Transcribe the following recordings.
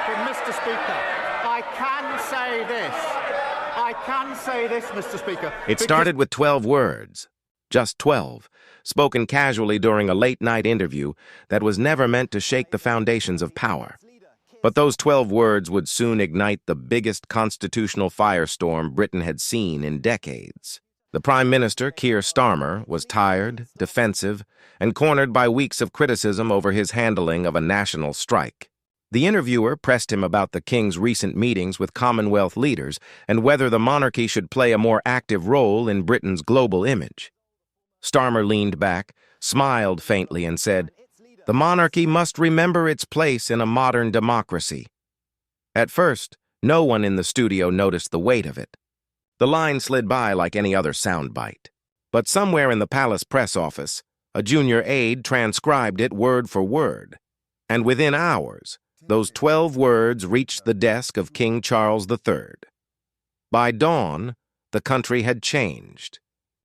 But, Mr. Speaker, I can say this, Mr. Speaker. It started with 12 words, just 12, spoken casually during a late-night interview that was never meant to shake the foundations of power. But those 12 words would soon ignite the biggest constitutional firestorm Britain had seen in decades. The Prime Minister, Keir Starmer, was tired, defensive, and cornered by weeks of criticism over his handling of a national strike. The interviewer pressed him about the King's recent meetings with Commonwealth leaders and whether the monarchy should play a more active role in Britain's global image. Starmer leaned back, smiled faintly, and said, "The monarchy must remember its place in a modern democracy." At first, no one in the studio noticed the weight of it. The line slid by like any other soundbite. But somewhere in the palace press office, a junior aide transcribed it word for word. And within hours, those 12 words reached the desk of King Charles III. By dawn, the country had changed.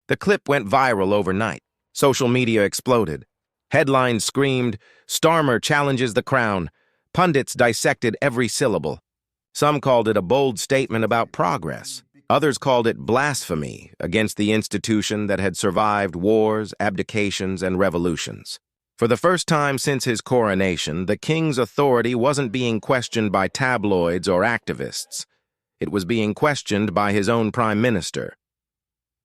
The clip went viral overnight. Social media exploded. Headlines screamed, "Starmer challenges the crown." Pundits dissected every syllable. Some called it a bold statement about progress. Others called it blasphemy against the institution that had survived wars, abdications, and revolutions. For the first time since his coronation, the king's authority wasn't being questioned by tabloids or activists. It was being questioned by his own prime minister.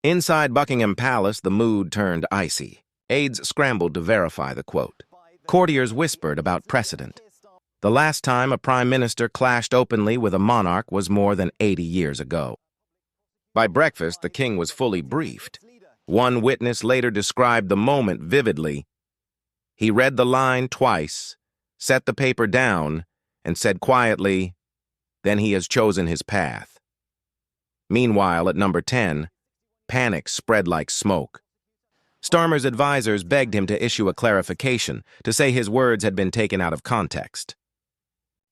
Inside Buckingham Palace, the mood turned icy. Aides scrambled to verify the quote. Courtiers whispered about precedent. The last time a prime minister clashed openly with a monarch was more than 80 years ago. By breakfast, the king was fully briefed. One witness later described the moment vividly. He read the line twice, set the paper down, and said quietly, "Then he has chosen his path." Meanwhile, at number 10, panic spread like smoke. Starmer's advisors begged him to issue a clarification, to say his words had been taken out of context.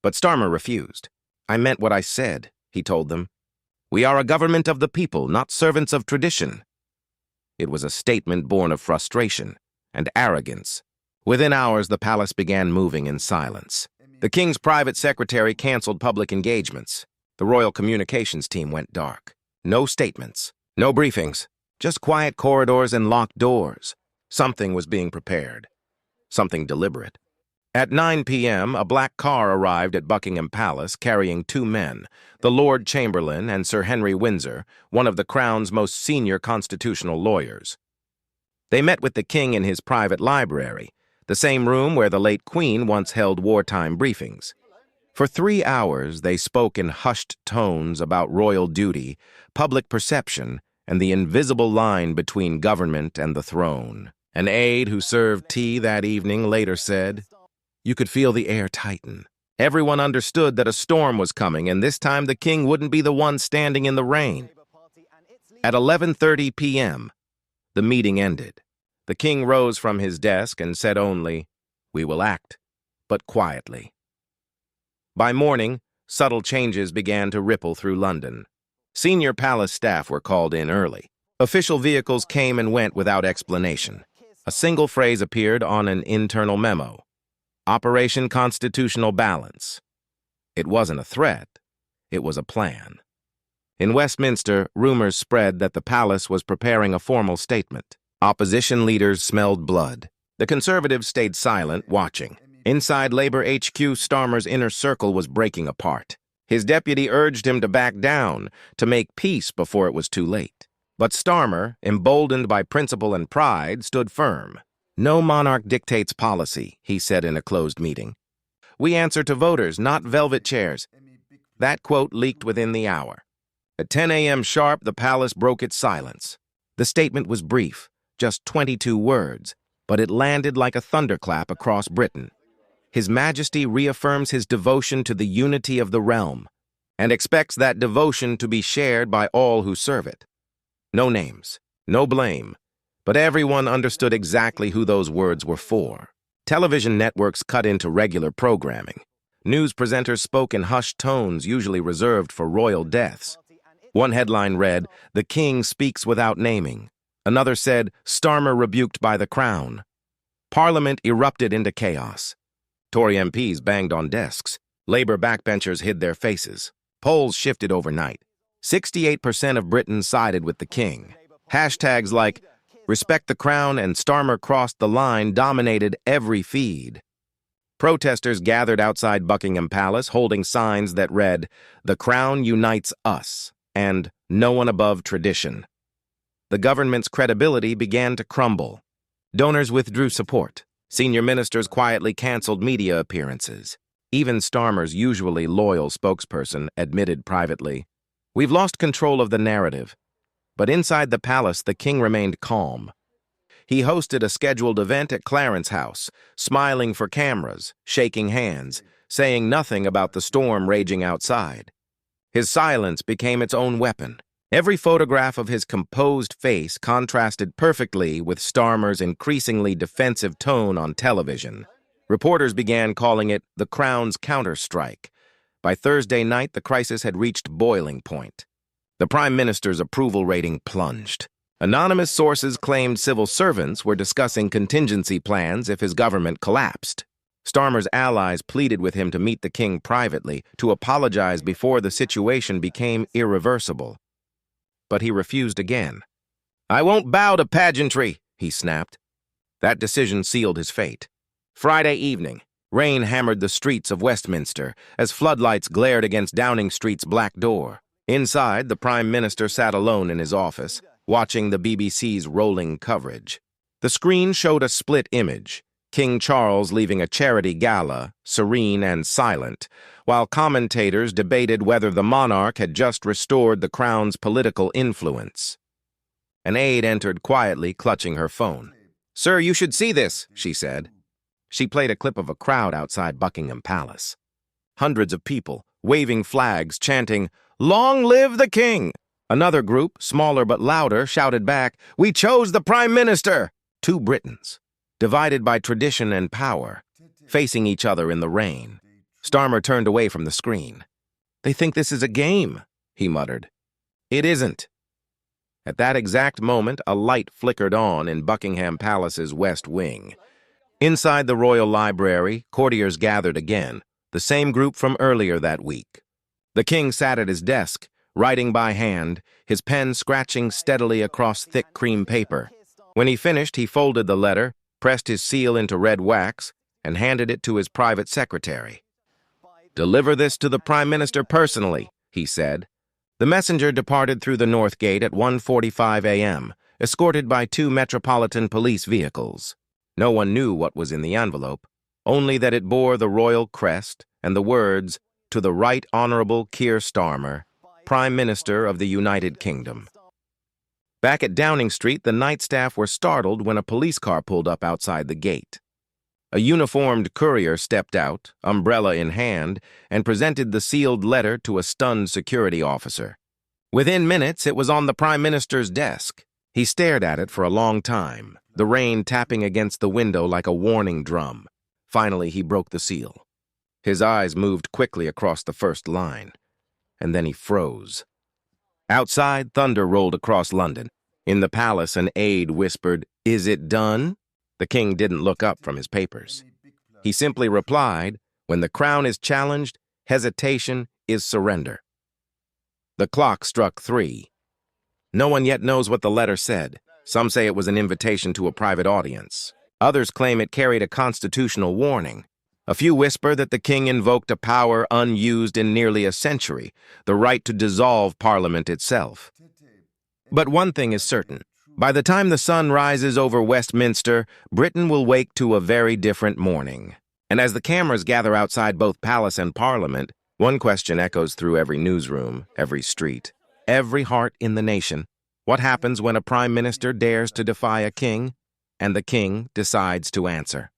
But Starmer refused. "I meant what I said," he told them. "We are a government of the people, not servants of tradition." It was a statement born of frustration and arrogance. Within hours, the palace began moving in silence. The king's private secretary canceled public engagements. The royal communications team went dark. No statements, no briefings, just quiet corridors and locked doors. Something was being prepared. Something deliberate. At 9 p.m., a black car arrived at Buckingham Palace carrying two men, the Lord Chamberlain and Sir Henry Windsor, one of the Crown's most senior constitutional lawyers. They met with the king in his private library, the same room where the late Queen once held wartime briefings. For 3 hours, they spoke in hushed tones about royal duty, public perception, and the invisible line between government and the throne. An aide who served tea that evening later said, "You could feel the air tighten. Everyone understood that a storm was coming, and this time the king wouldn't be the one standing in the rain." At 11:30 p.m., the meeting ended. The king rose from his desk and said only, "We will act, but quietly." By morning, subtle changes began to ripple through London. Senior palace staff were called in early. Official vehicles came and went without explanation. A single phrase appeared on an internal memo: Operation Constitutional Balance. It wasn't a threat. It was a plan. In Westminster, rumors spread that the palace was preparing a formal statement. Opposition leaders smelled blood. The Conservatives stayed silent, watching. Inside Labour HQ, Starmer's inner circle was breaking apart. His deputy urged him to back down, to make peace before it was too late. But Starmer, emboldened by principle and pride, stood firm. "No monarch dictates policy," he said in a closed meeting. "We answer to voters, not velvet chairs." That quote leaked within the hour. At 10 a.m. sharp, the palace broke its silence. The statement was brief, just 22 words, but it landed like a thunderclap across Britain. His Majesty reaffirms his devotion to the unity of the realm and expects that devotion to be shared by all who serve it. No names, no blame, but everyone understood exactly who those words were for. Television networks cut into regular programming. News presenters spoke in hushed tones usually reserved for royal deaths. One headline read, "The King speaks without naming." Another said, "Starmer rebuked by the Crown." Parliament erupted into chaos. Tory MPs banged on desks. Labour backbenchers hid their faces. Polls shifted overnight. 68% of Britons sided with the king. Hashtags like "Respect the Crown" and "Starmer crossed the line" dominated every feed. Protesters gathered outside Buckingham Palace holding signs that read, "The Crown unites us," and "No one above tradition." The government's credibility began to crumble. Donors withdrew support. Senior ministers quietly canceled media appearances. Even Starmer's usually loyal spokesperson admitted privately, "We've lost control of the narrative." But inside the palace, the king remained calm. He hosted a scheduled event at Clarence House, smiling for cameras, shaking hands, saying nothing about the storm raging outside. His silence became its own weapon. Every photograph of his composed face contrasted perfectly with Starmer's increasingly defensive tone on television. Reporters began calling it the Crown's counterstrike. By Thursday night, the crisis had reached boiling point. The Prime Minister's approval rating plunged. Anonymous sources claimed civil servants were discussing contingency plans if his government collapsed. Starmer's allies pleaded with him to meet the king privately, to apologize before the situation became irreversible. But he refused again. "I won't bow to pageantry," he snapped. That decision sealed his fate. Friday evening, rain hammered the streets of Westminster as floodlights glared against Downing Street's black door. Inside, the Prime Minister sat alone in his office, watching the BBC's rolling coverage. The screen showed a split image, King Charles leaving a charity gala, serene and silent, while commentators debated whether the monarch had just restored the crown's political influence. An aide entered quietly, clutching her phone. "Sir, you should see this," she said. She played a clip of a crowd outside Buckingham Palace. Hundreds of people, waving flags, chanting, "Long live the king!" Another group, smaller but louder, shouted back, "We chose the Prime Minister!" Two Britons, divided by tradition and power, facing each other in the rain. Starmer turned away from the screen. "They think this is a game," he muttered. "It isn't." At that exact moment, a light flickered on in Buckingham Palace's West Wing. Inside the Royal Library, courtiers gathered again, the same group from earlier that week. The king sat at his desk, writing by hand, his pen scratching steadily across thick cream paper. When he finished, he folded the letter, pressed his seal into red wax, and handed it to his private secretary. "Deliver this to the Prime Minister personally," he said. The messenger departed through the North Gate at 1:45 a.m., escorted by 2 Metropolitan Police vehicles. No one knew what was in the envelope, only that it bore the royal crest and the words, "To the Right Honourable Keir Starmer, Prime Minister of the United Kingdom." Back at Downing Street, the night staff were startled when a police car pulled up outside the gate. A uniformed courier stepped out, umbrella in hand, and presented the sealed letter to a stunned security officer. Within minutes, it was on the Prime Minister's desk. He stared at it for a long time, the rain tapping against the window like a warning drum. Finally, he broke the seal. His eyes moved quickly across the first line, and then he froze. Outside, thunder rolled across London. In the palace, an aide whispered, "Is it done?" The king didn't look up from his papers. He simply replied, "When the crown is challenged, hesitation is surrender." The clock struck 3. No one yet knows what the letter said. Some say it was an invitation to a private audience. Others claim it carried a constitutional warning. A few whisper that the king invoked a power unused in nearly a century, the right to dissolve Parliament itself. But one thing is certain. By the time the sun rises over Westminster, Britain will wake to a very different morning. And as the cameras gather outside both palace and Parliament, one question echoes through every newsroom, every street, every heart in the nation. What happens when a prime minister dares to defy a king, and the king decides to answer?